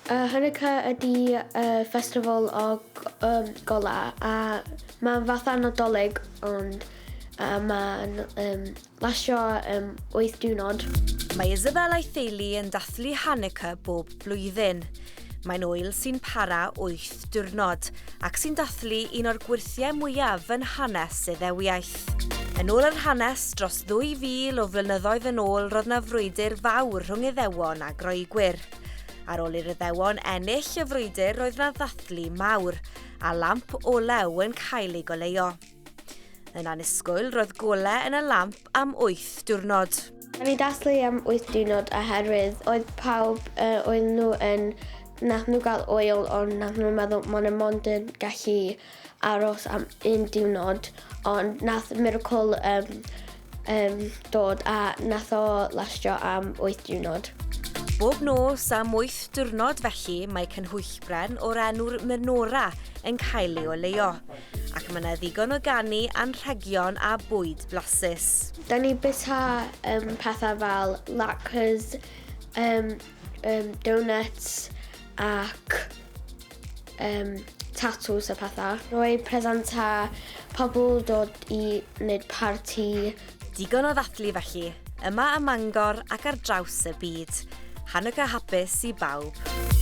Hanukkah ydy festival o gola a mae'n fatha Nadolig ond mae'n lasio 8 diwrnod. Mae Isabel a'i theulu yn dathlu Hanukkah bob blwyddyn. Mae'n ŵyl sy'n para 8 diwrnod ac sy'n dathlu un o'r gwirthiau mwyaf yn hanes Iddewiaeth. Yn ôl yr hanes dros 2000 o flynyddoedd yn ôl roedd yna frwydr fawr rhwng Iddewon a Groegwyr. Ar ôl i'r Iddewon ennill y frwydr roedd yna ddathlu mawr a lamp olew yn cael ei goleuo. Yn annisgwyl roedd golau yn y lamp am 8 diwrnod. Yn ei dathlu am 8 diwrnod oherwydd oedd pawb oedd nhw yn nath nhw gael oil ond nath nhw'n meddwl maen nhw mond yn gallu aros am 1 diwrnod ond nath miracle dod a nath o lastio am 8 diwrnod. Bob nos am 8 diwrnod felly mae cynhwyllbren o'r enw'r menorah yn cael ei oleuo ac mae yna ddigon o ganu anrhegion a bwyd blasus. Da ni bita pethau fel lacquers, donuts ac tatws a pethau. Rwy present a pobl dod i wneud parti. Digon o ddathlu felly, yma ym Mangor ac ar draws y byd. Hanukkah hapus i bawb.